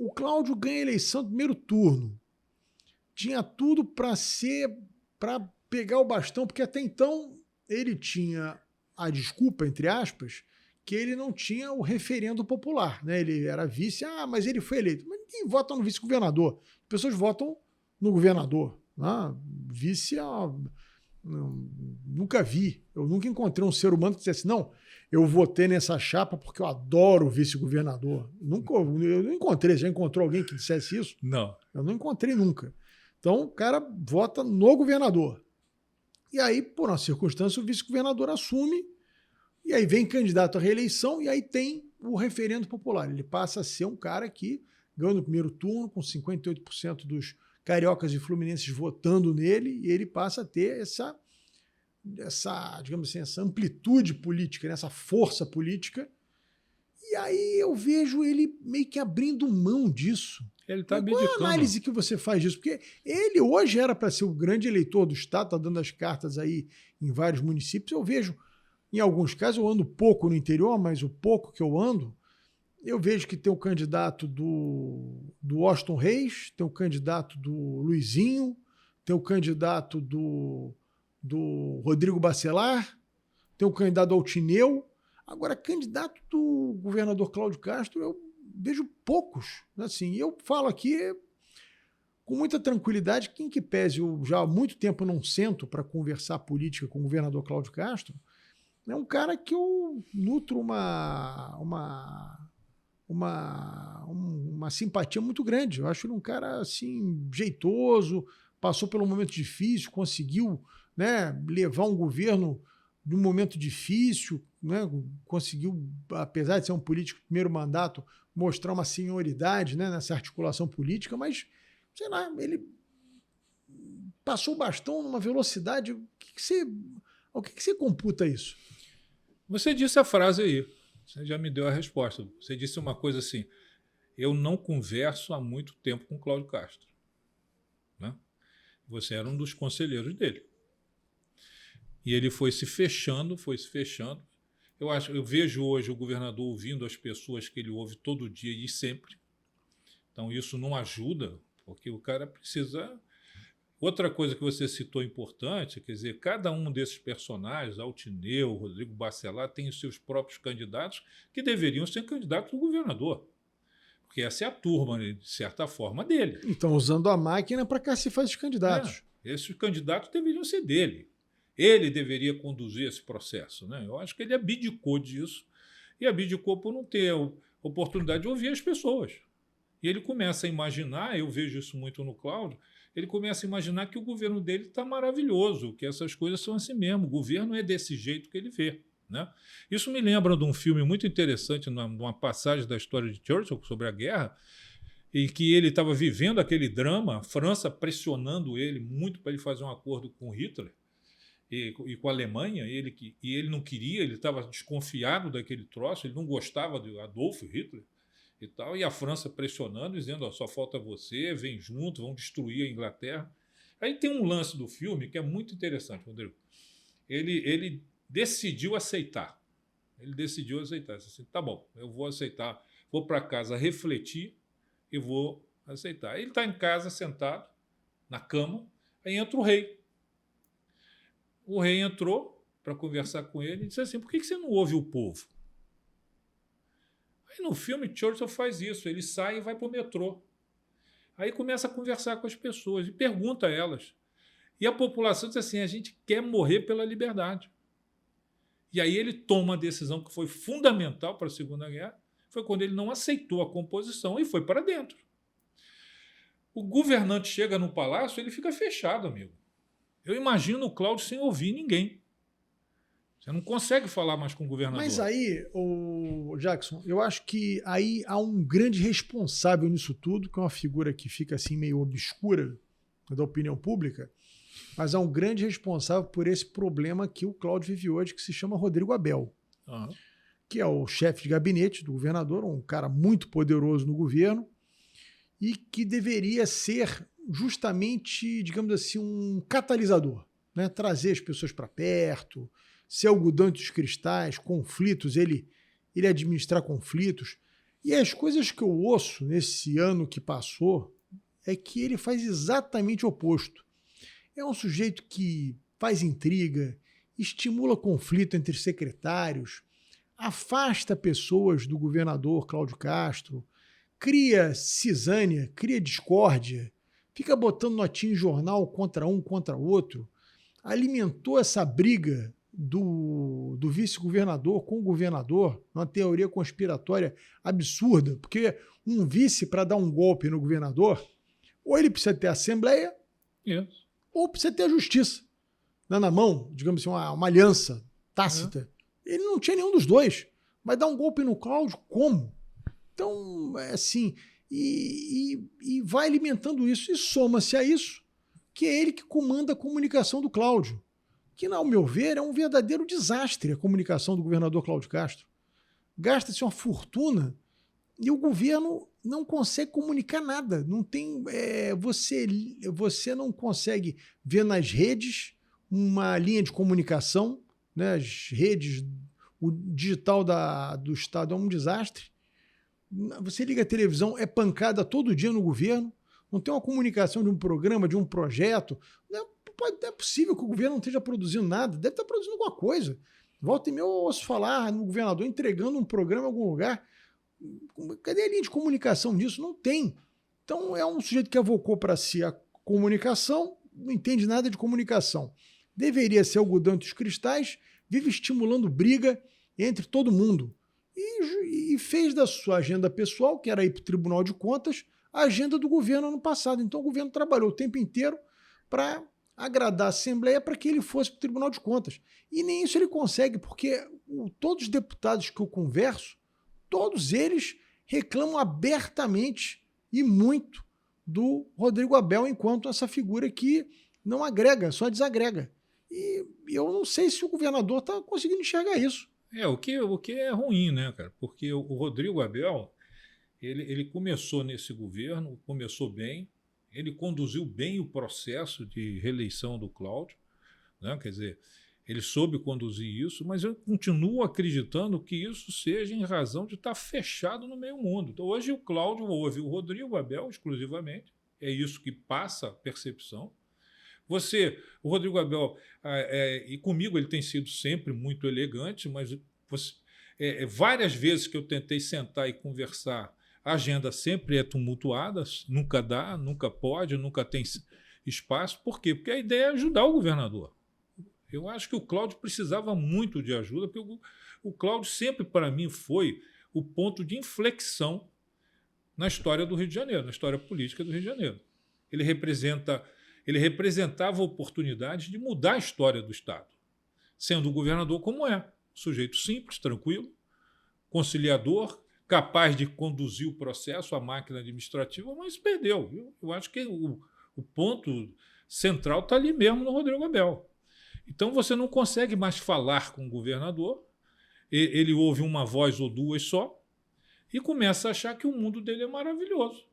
o Cláudio ganha a eleição no primeiro turno. Tinha tudo para pegar o bastão, porque até então ele tinha a desculpa, entre aspas, que ele não tinha o referendo popular, né? Ele era vice, mas ele foi eleito. Mas ninguém vota no vice-governador. As pessoas votam no governador. Né? Vice, nunca vi. Eu nunca encontrei um ser humano que dissesse, não, eu votei nessa chapa porque eu adoro o vice-governador. Eu não encontrei. Já encontrou alguém que dissesse isso? Não. Eu não encontrei nunca. Então, o cara vota no governador. E aí, por uma circunstância, o vice-governador assume, e aí vem candidato à reeleição, e aí tem o referendo popular. Ele passa a ser um cara que ganhou no primeiro turno, com 58% dos cariocas e fluminenses votando nele, e ele passa a ter essa digamos assim, essa amplitude política, né, essa força política. E aí eu vejo ele meio que abrindo mão disso. Ele está abdicando. Qual a análise que você faz disso? Porque ele hoje era para ser o grande eleitor do Estado, está dando as cartas aí em vários municípios. Eu vejo, em alguns casos, eu ando pouco no interior, mas o pouco que eu ando, eu vejo que tem o candidato do Washington Reis, tem o candidato do Luizinho, tem o candidato do Rodrigo Bacelar, tem o candidato Altineu. Agora, candidato do governador Cláudio Castro, eu vejo poucos. Assim, eu falo aqui com muita tranquilidade, que em que pese eu já há muito tempo não sento para conversar política com o governador Cláudio Castro, é um cara que eu nutro uma simpatia muito grande. Eu acho ele um cara assim, jeitoso, passou por um momento difícil, conseguiu, né, levar um governo de um momento difícil, né, conseguiu, apesar de ser um político de primeiro mandato, mostrar uma senioridade, né, nessa articulação política, mas, sei lá, ele passou o bastão numa velocidade. O que você computa isso? Você disse a frase aí, você já me deu a resposta. Você disse uma coisa assim, eu não converso há muito tempo com Cláudio Castro. Né? Você era um dos conselheiros dele. E ele foi se fechando. Eu vejo hoje o governador ouvindo as pessoas que ele ouve todo dia e sempre. Então isso não ajuda, porque o cara precisa... Outra coisa que você citou importante, quer dizer, cada um desses personagens, Altineu, Rodrigo Bacelar, tem os seus próprios candidatos que deveriam ser candidatos do governador. Porque essa é a turma, de certa forma, dele. Então, usando a máquina para cacifar esses candidatos. Esses candidatos deveriam ser dele. Ele deveria conduzir esse processo. Né? Eu acho que ele abdicou disso e abdicou por não ter a oportunidade de ouvir as pessoas. E ele começa a imaginar, eu vejo isso muito no Cláudio, ele começa a imaginar que o governo dele está maravilhoso, que essas coisas são assim mesmo, o governo é desse jeito que ele vê. Né? Isso me lembra de um filme muito interessante, numa passagem da história de Churchill sobre a guerra, em que ele estava vivendo aquele drama, a França pressionando ele muito para ele fazer um acordo com Hitler e com a Alemanha, e ele não queria, ele estava desconfiado daquele troço, ele não gostava de Adolf Hitler, e tal, e a França pressionando, dizendo, só falta você, vem junto, vão destruir a Inglaterra. Aí tem um lance do filme que é muito interessante, Rodrigo. Ele decidiu aceitar. Ele decidiu aceitar. Assim, tá bom, eu vou aceitar, vou para casa refletir e vou aceitar. Ele está em casa, sentado, na cama, aí entra o rei. O rei entrou para conversar com ele e disse assim, por que você não ouve o povo? Aí no filme, Churchill faz isso, ele sai e vai para o metrô. Aí começa a conversar com as pessoas e pergunta a elas. E a população diz assim, a gente quer morrer pela liberdade. E aí ele toma a decisão que foi fundamental para a Segunda Guerra, foi quando ele não aceitou a composição e foi para dentro. O governante chega no palácio, ele fica fechado, amigo. Eu imagino o Cláudio sem ouvir ninguém. Você não consegue falar mais com o governador. Mas aí, Jackson, eu acho que aí há um grande responsável nisso tudo, que é uma figura que fica assim meio obscura da opinião pública, mas há um grande responsável por esse problema que o Cláudio vive hoje, que se chama Rodrigo Abel, que é o chefe de gabinete do governador, um cara muito poderoso no governo, e que deveria ser justamente, digamos assim, um catalisador, né? Trazer as pessoas para perto, ser algodão entre os cristais, conflitos, ele administrar conflitos. E as coisas que eu ouço nesse ano que passou é que ele faz exatamente o oposto. É um sujeito que faz intriga, estimula conflito entre secretários, afasta pessoas do governador Cláudio Castro, cria cisânia, cria discórdia, fica botando notinha em jornal contra um, contra outro, alimentou essa briga do vice-governador com o governador, uma teoria conspiratória absurda, porque um vice, para dar um golpe no governador, ou ele precisa ter a Assembleia, ou precisa ter a Justiça. Na mão, digamos assim, uma aliança tácita. Ele não tinha nenhum dos dois. Vai dar um golpe no Cláudio? Como? Então, é assim, e vai alimentando isso, e soma-se a isso, que é ele que comanda a comunicação do Cláudio, que, ao meu ver, é um verdadeiro desastre a comunicação do governador Cláudio Castro. Gasta-se uma fortuna e o governo não consegue comunicar nada. Não tem, você não consegue ver nas redes uma linha de comunicação, né? As redes, o digital do Estado é um desastre. Você liga a televisão, é pancada todo dia no governo, não tem uma comunicação de um programa, de um projeto. Não é possível que o governo não esteja produzindo nada, deve estar produzindo alguma coisa. Volta e meia eu ouço falar no governador entregando um programa em algum lugar. Cadê a linha de comunicação disso? Não tem. Então é um sujeito que avocou para si a comunicação, não entende nada de comunicação. Deveria ser algodão entre os cristais, vive estimulando briga entre todo mundo. E fez da sua agenda pessoal, que era ir para o Tribunal de Contas, a agenda do governo ano passado. Então o governo trabalhou o tempo inteiro para agradar a Assembleia para que ele fosse para o Tribunal de Contas. E nem isso ele consegue, porque todos os deputados que eu converso, todos eles reclamam abertamente e muito do Rodrigo Abel enquanto essa figura que não agrega, só desagrega. E eu não sei se o governador está conseguindo enxergar isso. O que é ruim, né, cara? Porque o Rodrigo Abel, ele começou nesse governo, começou bem, ele conduziu bem o processo de reeleição do Cláudio, né? Quer dizer, ele soube conduzir isso, mas eu continuo acreditando que isso seja em razão de estar fechado no meio mundo. Então, hoje o Cláudio ouve o Rodrigo Abel exclusivamente, é isso que passa a percepção. O Rodrigo Abel, e comigo ele tem sido sempre muito elegante, mas várias vezes que eu tentei sentar e conversar, a agenda sempre é tumultuada, nunca dá, nunca pode, nunca tem espaço. Por quê? Porque a ideia é ajudar o governador. Eu acho que o Cláudio precisava muito de ajuda, porque o Cláudio sempre, para mim, foi o ponto de inflexão na história do Rio de Janeiro, na história política do Rio de Janeiro. Ele representava a oportunidade de mudar a história do Estado, sendo o governador como é, sujeito simples, tranquilo, conciliador, capaz de conduzir o processo, a máquina administrativa, mas perdeu. Eu acho que o ponto central está ali mesmo no Rodrigo Abel. Então você não consegue mais falar com o governador, ele ouve uma voz ou duas só e começa a achar que o mundo dele é maravilhoso.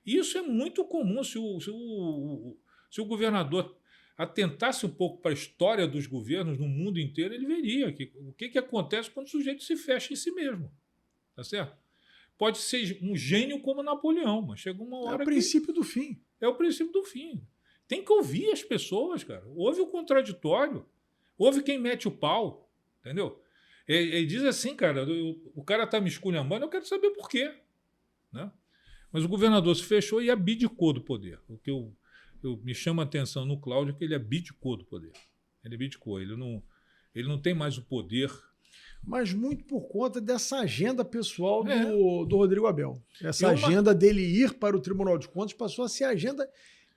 Isso é muito comum. Se o governador atentasse um pouco para a história dos governos no mundo inteiro, ele veria o que acontece quando o sujeito se fecha em si mesmo. Tá certo? Pode ser um gênio como Napoleão, mas chega uma hora que... É o princípio do fim. É o princípio do fim. Tem que ouvir as pessoas, cara. Ouve o contraditório. Ouve quem mete o pau. Entendeu? Ele diz assim, cara, o cara está me esculhambando, eu quero saber por quê. Né? Mas o governador se fechou e abdicou do poder. O que me chama a atenção no Cláudio é que ele abdicou do poder. Ele abdicou. Ele não tem mais o poder. Mas muito por conta dessa agenda pessoal do Rodrigo Abel. Essa agenda dele ir para o Tribunal de Contas passou a ser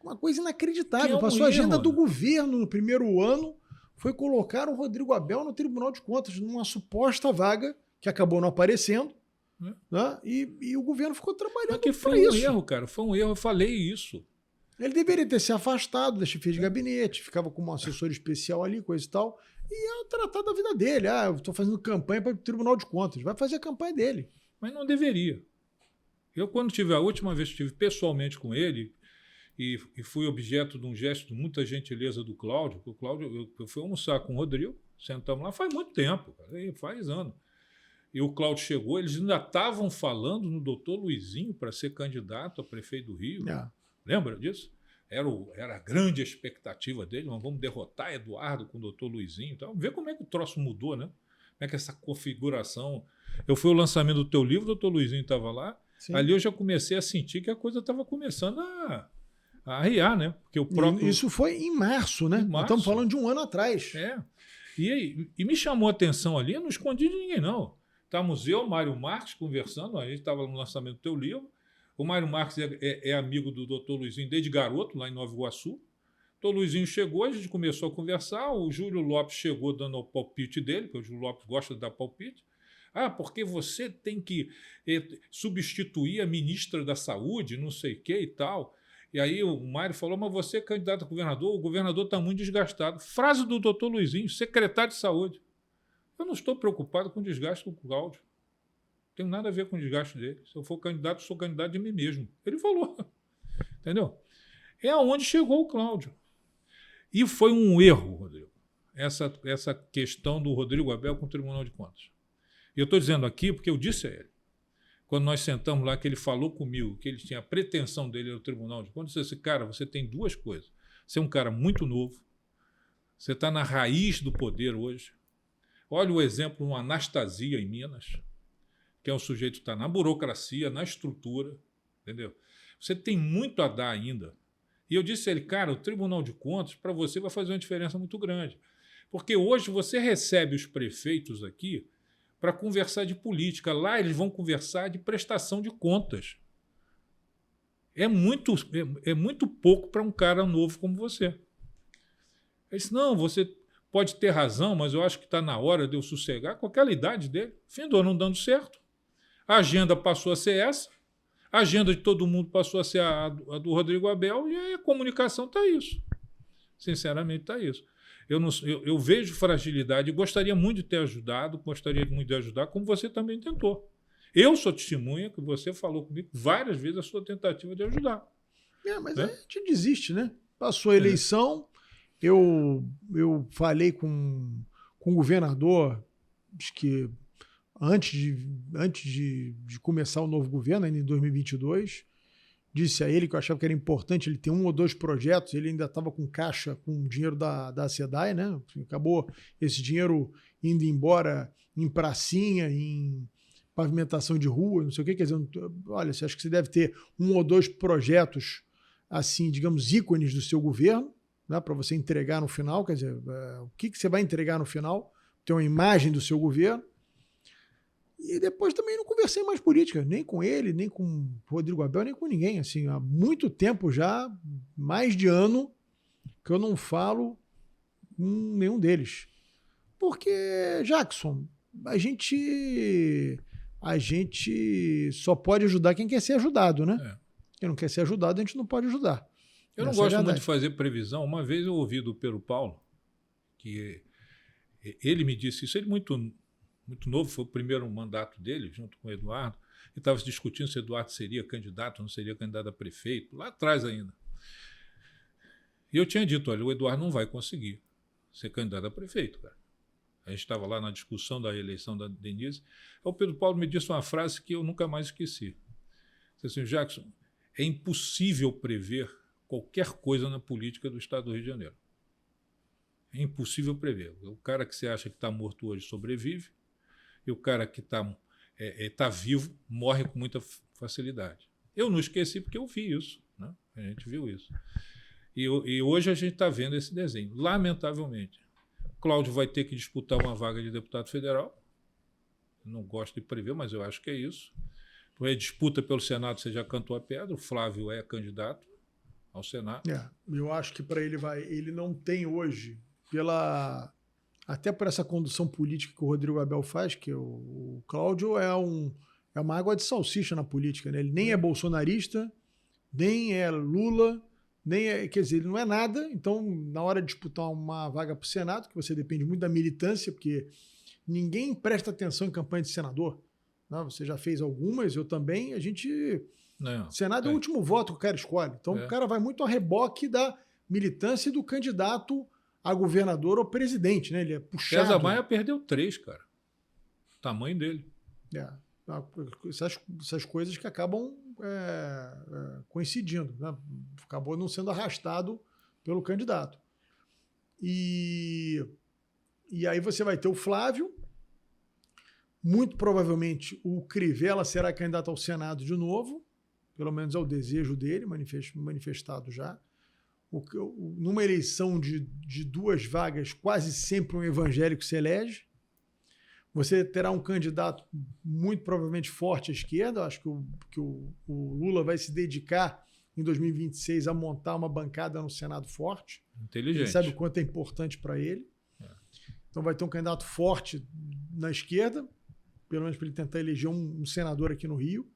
uma coisa inacreditável. Passou a agenda do governo no primeiro ano, foi colocar o Rodrigo Abel no Tribunal de Contas, numa suposta vaga, que acabou não aparecendo, né? E o governo ficou trabalhando para isso. Foi um erro, cara. Foi um erro, eu falei isso. Ele deveria ter se afastado da chefia de gabinete, ficava como um assessor especial ali, coisa e tal, e ia tratar da vida dele. Eu estou fazendo campanha para o Tribunal de Contas. Vai fazer a campanha dele. Mas não deveria. Eu, quando tive a última vez que estive pessoalmente com ele, e fui objeto de um gesto de muita gentileza do Cláudio, eu fui almoçar com o Rodrigo, sentamos lá faz muito tempo, cara, faz anos. e o Cláudio chegou, eles ainda estavam falando no doutor Luizinho para ser candidato a prefeito do Rio. Lembra disso? Era a grande expectativa dele, mas vamos derrotar Eduardo com o doutor Luizinho. Então, vê como é que o troço mudou, né? Como é que essa configuração... Eu fui ao lançamento do teu livro, o doutor Luizinho estava lá. Sim. Ali eu já comecei a sentir que a coisa estava começando a arriar, né? Porque o próprio... Isso foi em março, né? Nós estamos falando de um ano atrás. E me chamou a atenção ali, eu não escondi de ninguém, não. Estávamos eu, Mário Marques, conversando, a gente estava no lançamento do teu livro. O Mário Marques é amigo do doutor Luizinho desde garoto, lá em Nova Iguaçu. O doutor Luizinho chegou, a gente começou a conversar, o Júlio Lopes chegou dando o palpite dele, porque o Júlio Lopes gosta de dar palpite. Porque você tem que substituir a ministra da Saúde, não sei o que e tal. E aí o Mário falou, mas você é candidato a governador, o governador está muito desgastado. Frase do doutor Luizinho, secretário de Saúde. Eu não estou preocupado com o desgaste do Cláudio. Não tem nada a ver com o desgaste dele. Se eu for candidato, eu sou candidato de mim mesmo. Ele falou. Entendeu? É aonde chegou o Cláudio. E foi um erro, Rodrigo, essa questão do Rodrigo Abel com o Tribunal de Contas. E eu estou dizendo aqui porque eu disse a ele, quando nós sentamos lá, que ele falou comigo, que ele tinha a pretensão dele no Tribunal de Contas, eu disse, cara, você tem duas coisas. Você é um cara muito novo, você está na raiz do poder hoje. Olha o exemplo, uma Anastasia em Minas, que é um sujeito que está na burocracia, na estrutura, entendeu? Você tem muito a dar ainda. E eu disse a ele, cara, o Tribunal de Contas, para você, vai fazer uma diferença muito grande. Porque hoje você recebe os prefeitos aqui para conversar de política. Lá eles vão conversar de prestação de contas. É muito pouco para um cara novo como você. Ele disse, não, você pode ter razão, mas eu acho que está na hora de eu sossegar com aquela idade dele. Findou não dando certo. A agenda passou a ser essa, a agenda de todo mundo passou a ser a do Rodrigo Abel, e aí a comunicação está isso. Sinceramente, está isso. Eu vejo fragilidade e gostaria muito de ter ajudado, gostaria muito de ajudar, como você também tentou. Eu sou testemunha que você falou comigo várias vezes a sua tentativa de ajudar. Mas a gente desiste, né? Passou a eleição, eu falei com o governador, acho que antes de começar o novo governo, ainda em 2022, disse a ele que eu achava que era importante ele ter 1 ou 2 projetos, ele ainda estava com caixa, com dinheiro da SEDAI, né? Acabou esse dinheiro indo embora em pracinha, em pavimentação de rua, não sei o quê, quer dizer, olha, você acha que você deve ter 1 ou 2 projetos, assim, digamos, ícones do seu governo, né, para você entregar no final, quer dizer, o que você vai entregar no final, ter uma imagem do seu governo. E depois também não conversei mais política, nem com ele, nem com o Rodrigo Abel, nem com ninguém. Assim, há muito tempo já, mais de ano, que eu não falo com nenhum deles. Porque, Jackson, a gente só pode ajudar quem quer ser ajudado, né? Quem não quer ser ajudado, a gente não pode ajudar. Eu não gosto muito de fazer previsão. Uma vez eu ouvi do Pedro Paulo, que ele me disse isso, ele muito novo, foi o primeiro mandato dele, junto com o Eduardo, e estava se discutindo se o Eduardo seria candidato ou não seria candidato a prefeito, lá atrás ainda. E eu tinha dito, olha, o Eduardo não vai conseguir ser candidato a prefeito, cara. A gente estava lá na discussão da eleição da Denise, aí o Pedro Paulo me disse uma frase que eu nunca mais esqueci. Disse assim, Jackson, é impossível prever qualquer coisa na política do Estado do Rio de Janeiro. É impossível prever. O cara que você acha que está morto hoje sobrevive, e o cara que está vivo morre com muita facilidade. Eu não esqueci porque eu vi isso, né? A gente viu isso. E hoje a gente está vendo esse desenho. Lamentavelmente, Cláudio vai ter que disputar uma vaga de deputado federal. Não gosto de prever, mas eu acho que é isso. A disputa pelo Senado, você já cantou a pedra, o Flávio é candidato ao Senado. Eu acho que para ele não tem hoje, até por essa condução política que o Rodrigo Abel faz, que o Cláudio é uma água de salsicha na política, né? Ele nem é bolsonarista, nem é Lula, quer dizer, ele não é nada. Então, na hora de disputar uma vaga para o Senado, que você depende muito da militância, porque ninguém presta atenção em campanha de senador. Não, você já fez algumas, eu também. Senado é o último voto que o cara escolhe. Então, o cara vai muito a reboque da militância e do candidato a governador ou presidente, né? Ele é puxado. César Maia perdeu 3, cara. O tamanho dele. Essas coisas que acabam coincidindo, né? Acabou não sendo arrastado pelo candidato. E aí você vai ter o Flávio, muito provavelmente o Crivella será candidato ao Senado de novo, pelo menos é o desejo dele, manifestado já. Numa eleição de 2 vagas, quase sempre um evangélico se elege. Você terá um candidato muito provavelmente forte à esquerda. Acho que o Lula vai se dedicar em 2026 a montar uma bancada no Senado forte. Inteligente. Ele sabe o quanto é importante para ele. Então vai ter um candidato forte na esquerda, pelo menos para ele tentar eleger um senador aqui no Rio.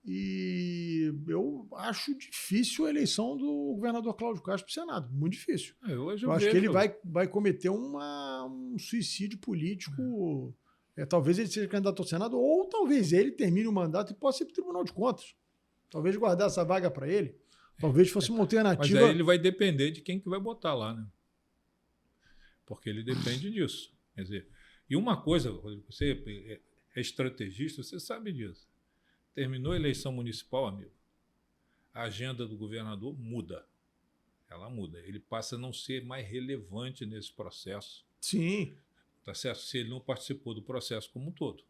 E eu acho difícil a eleição do governador Cláudio Castro para o Senado. Muito difícil. Eu acho que ele vai cometer um suicídio político. Talvez ele seja candidato ao Senado, ou talvez ele termine o mandato e possa ir para o Tribunal de Contas. Talvez guardar essa vaga para ele. Talvez fosse uma alternativa. Mas aí ele vai depender de quem que vai botar lá, né? Porque ele depende disso. Quer dizer, e uma coisa, Rodrigo, você é estrategista, você sabe disso. Terminou a eleição municipal, amigo, a agenda do governador muda. Ela muda. Ele passa a não ser mais relevante nesse processo. Sim. Tá certo? Se ele não participou do processo como um todo.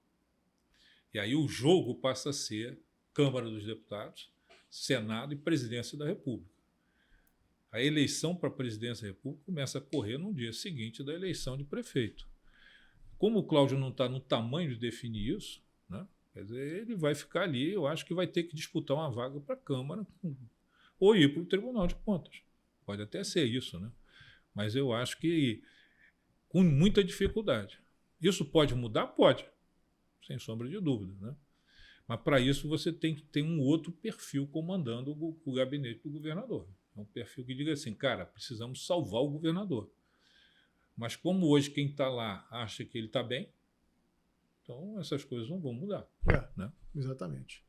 E aí o jogo passa a ser Câmara dos Deputados, Senado e Presidência da República. A eleição para a Presidência da República começa a correr no dia seguinte da eleição de prefeito. Como o Cláudio não está no tamanho de definir isso, né? Quer dizer, ele vai ficar ali, eu acho que vai ter que disputar uma vaga para a Câmara ou ir para o Tribunal de Contas. Pode até ser isso, né? Mas eu acho que com muita dificuldade. Isso pode mudar? Pode, sem sombra de dúvida, né? Mas para isso você tem que ter um outro perfil comandando o gabinete do governador. É um perfil que diga assim, cara, precisamos salvar o governador. Mas como hoje quem está lá acha que ele está bem, então essas coisas não vão mudar. Exatamente.